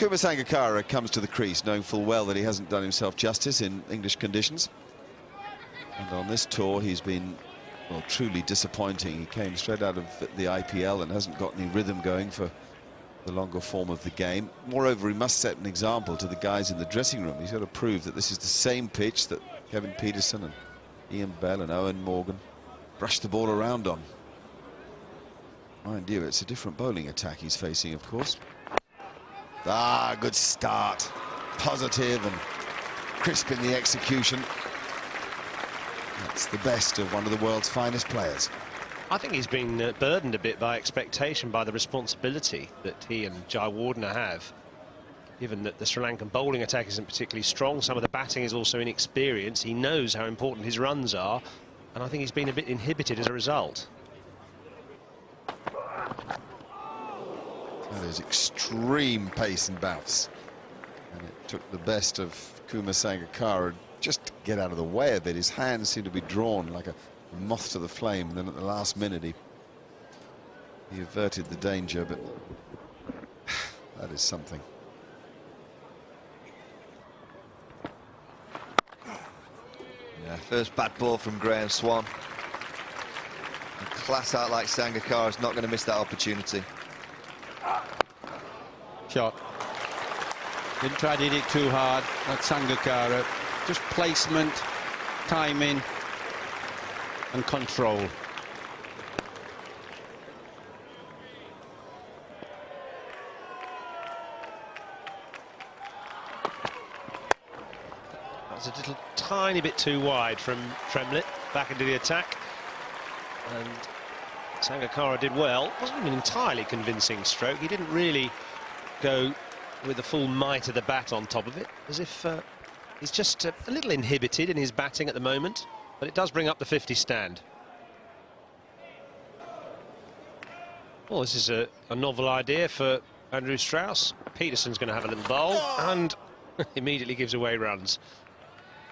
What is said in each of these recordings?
Kumar Sangakkara comes to the crease knowing full well that he hasn't done himself justice in English conditions. And on this tour he's been, well, truly disappointing. He came straight out of the IPL and hasn't got any rhythm going for the longer form of the game. Moreover, he must set an example to the guys in the dressing room. He's got to prove that this is the same pitch that Kevin Pietersen and Ian Bell and Owen Morgan brushed the ball around on. Mind you, it's a different bowling attack he's facing, of course. Ah, good start. Positive and crisp in the execution. That's the best of one of the world's finest players. I think he's been burdened a bit by expectation, by the responsibility that he and Jayawardene have. Given that the Sri Lankan bowling attack isn't particularly strong, some of the batting is also inexperienced. He knows how important his runs are, and I think he's been a bit inhibited as a result. That is extreme pace and bounce. And it took the best of Kumar Sangakkara just to get out of the way a bit. His hands seemed to be drawn like a moth to the flame, and then at the last minute he averted the danger, but that is something. Yeah, first bad ball from Graham Swan. A class out like Sangakkara is not going to miss that opportunity. Shot. Didn't try to hit it too hard. That's Sangakkara. Just placement, timing and control. That's a little tiny bit too wide from Tremlett back into the attack, and Sangakkara did well. It wasn't an entirely convincing stroke. He didn't really go with the full might of the bat on top of it, as if he's just a little inhibited in his batting at the moment, but it does bring up the 50 stand. Well, this is a novel idea for Andrew Strauss. Peterson's going to have a little bowl and immediately gives away runs.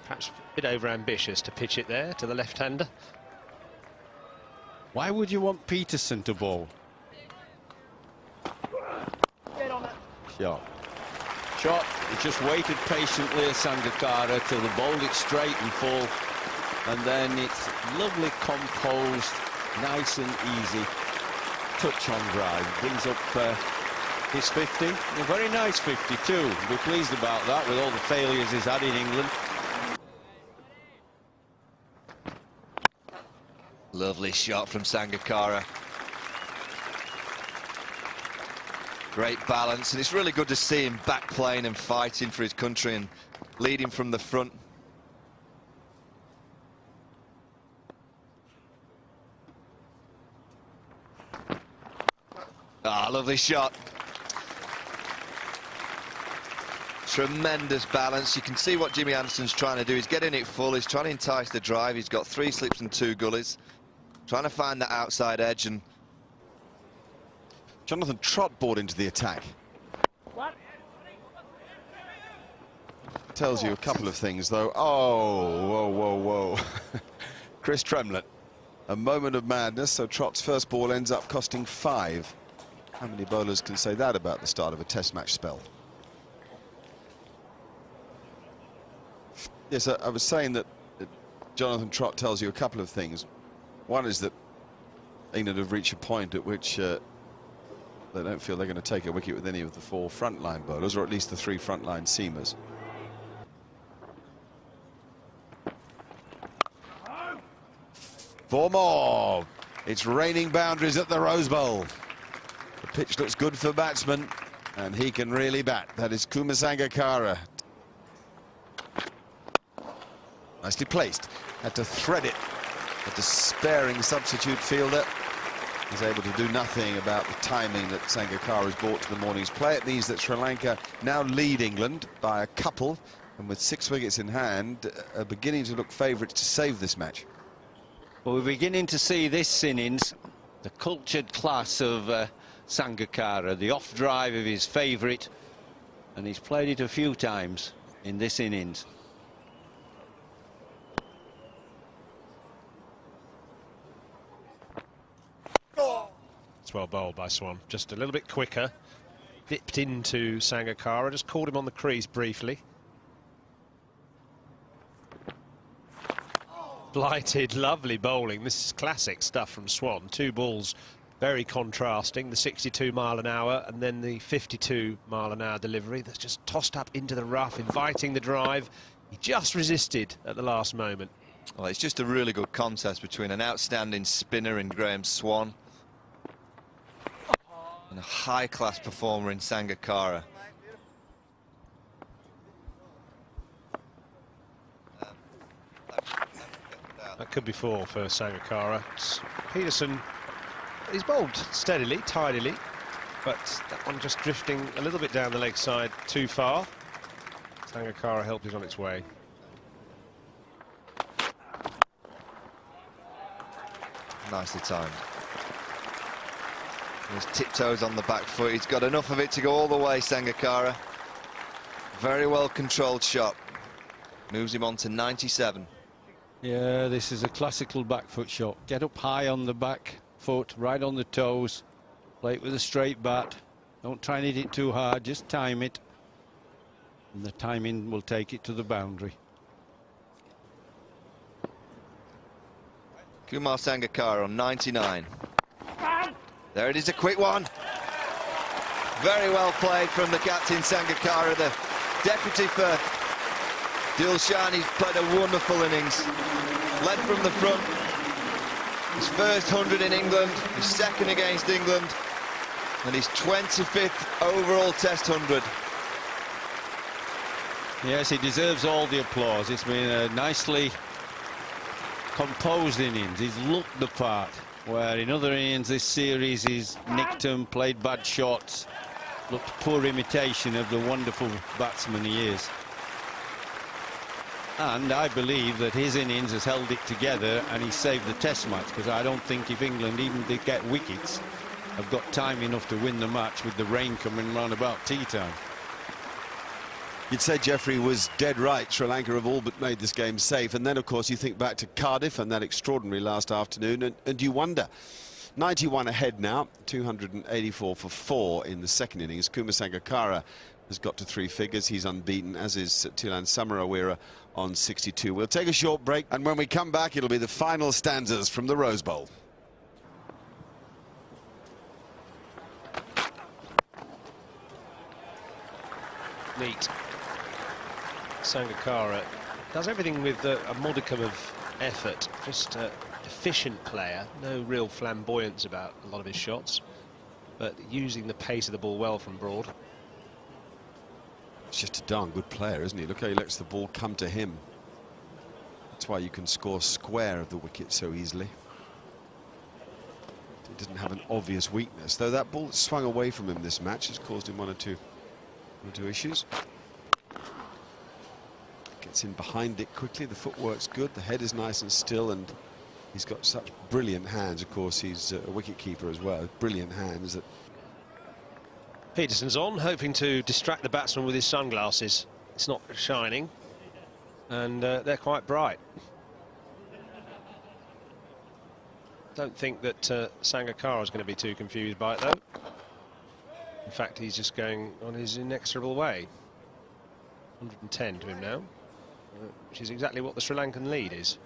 Perhaps a bit over-ambitious to pitch it there to the left-hander. Why would you want Pietersen to bowl? Shot. Shot. He just waited patiently at Sangakkara till the bowled it straight and full, and then it's lovely, composed, nice and easy. Touch on drive brings up his 50. A very nice 50 too. We're pleased about that with all the failures he's had in England. Lovely shot from Sangakkara. Great balance, and it's really good to see him back playing and fighting for his country and leading from the front. Ah, lovely shot. Tremendous balance. You can see what Jimmy Anderson's trying to do. He's getting it full. He's trying to entice the drive. He's got 3 slips and 2 gullies. Trying to find that outside edge, and Jonathan Trott brought into the attack. What? Tells you a couple of things, though. Oh, whoa, whoa, whoa. Chris Tremlett. A moment of madness, so Trott's first ball ends up costing 5. How many bowlers can say that about the start of a test match spell? Yes, I was saying that Jonathan Trott tells you a couple of things. One is that England have reached a point at which they don't feel they're going to take a wicket with any of the 4 frontline bowlers, or at least the 3 frontline seamers. For more. It's raining boundaries at the Rose Bowl. The pitch looks good for batsmen, and he can really bat. That is Kumar Sangakkara. Nicely placed. Had to thread it. A despairing substitute fielder is able to do nothing about the timing that Sangakkara has brought to the morning's play. It means that Sri Lanka now lead England by a couple, and with 6 wickets in hand, are beginning to look favourites to save this match. Well, we're beginning to see this innings, the cultured class of Sangakkara, the off drive of his favourite, and he's played it a few times in this innings. It's well bowled by Swan, just a little bit quicker. dipped into Sangakkara, just caught him on the crease briefly. Blighted, lovely bowling. This is classic stuff from Swan. Two balls very contrasting, the 62 mile an hour and then the 52 mile an hour delivery that's just tossed up into the rough, inviting the drive. He just resisted at the last moment. Well, it's just a really good contest between an outstanding spinner in Graham Swan and a high-class performer in Sangakkara. That could be four for Sangakkara. Peterson, he's bowled steadily, tidily, but that one just drifting a little bit down the leg side too far. Sangakkara helped it on its way. Nicely timed. His tiptoes on the back foot. He's got enough of it to go all the way, Sangakkara. Very well controlled shot. Moves him on to 97. Yeah, this is a classical back foot shot. Get up high on the back foot, right on the toes. Play it with a straight bat. Don't try and hit it too hard, just time it. And the timing will take it to the boundary. Kumar Sangakkara on 99. There it is, a quick one. Very well played from the captain, Sangakkara, the deputy for Dilshan. He's played a wonderful innings. Led from the front. His first 100 in England, his second against England, and his 25th overall Test 100. Yes, he deserves all the applause. It's been a nicely composed innings. He's looked the part, where in other innings this series he's nicked them, played bad shots, looked poor imitation of the wonderful batsman he is. And I believe that his innings has held it together and he saved the Test match, because I don't think if England even did get wickets, have got time enough to win the match with the rain coming round about tea time. You'd say Jeffrey was dead right. Sri Lanka have all but made this game safe. And then, of course, you think back to Cardiff and that extraordinary last afternoon, and you wonder. 91 ahead now, 284 for 4 in the second innings. Kumar Sangakkara has got to 3 figures. He's unbeaten, as is Tilan Samarawira on 62. We'll take a short break, and when we come back, it'll be the final stanzas from the Rose Bowl. Neat. Sangakkara does everything with a modicum of effort. Just an efficient player, no real flamboyance about a lot of his shots, but using the pace of the ball well from Broad. He's just a darn good player, isn't he? Look how he lets the ball come to him. That's why you can score square of the wicket so easily. He doesn't have an obvious weakness, though that ball swung away from him this match has caused him one or two issues. Gets in behind it quickly, the footwork's good, the head is nice and still, and he's got such brilliant hands. Of course, he's a wicket-keeper as well, brilliant hands. That Peterson's on, hoping to distract the batsman with his sunglasses. It's not shining, and they're quite bright. Don't think that Sangakkara is going to be too confused by it, though. In fact, he's just going on his inexorable way. 110 to him now, which is exactly what the Sri Lankan lead is.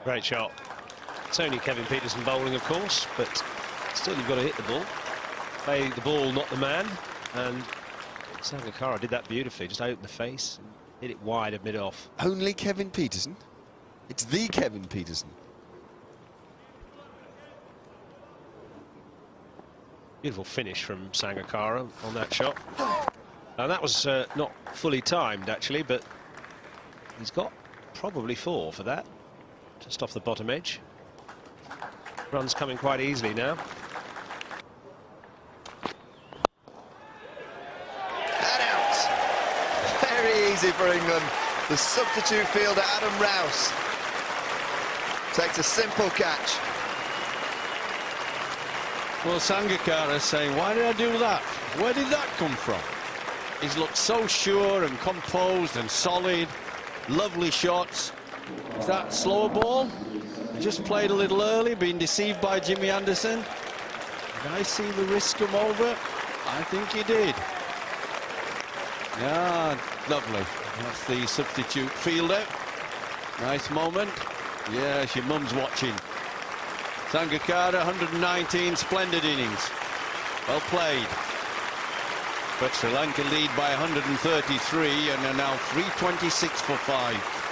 Great shot. It's only Kevin Peterson bowling, of course, but still you've got to hit the ball. Play the ball, not the man. And Sangakkara did that beautifully. Just opened the face, and hit it wide of mid-off. only Kevin Peterson? It's the Kevin Peterson. Beautiful finish from Sangakkara on that shot. And that was not fully timed, actually, but he's got probably 4 for that. Just off the bottom edge. Runs coming quite easily now. And out. Very easy for England. The substitute fielder, Adam Rouse, takes a simple catch. Well, Sangakkara saying, why did I do that? Where did that come from? He's looked so sure and composed and solid. Lovely shots. Is that slower ball? Just played a little early, being deceived by Jimmy Anderson. Did I see the wrist come over? I think he did. Yeah, lovely. That's the substitute fielder. Nice moment. Yes, your mum's watching. Sangakkara, 119, splendid innings. Well played. But Sri Lanka lead by 133 and are now 326 for 5.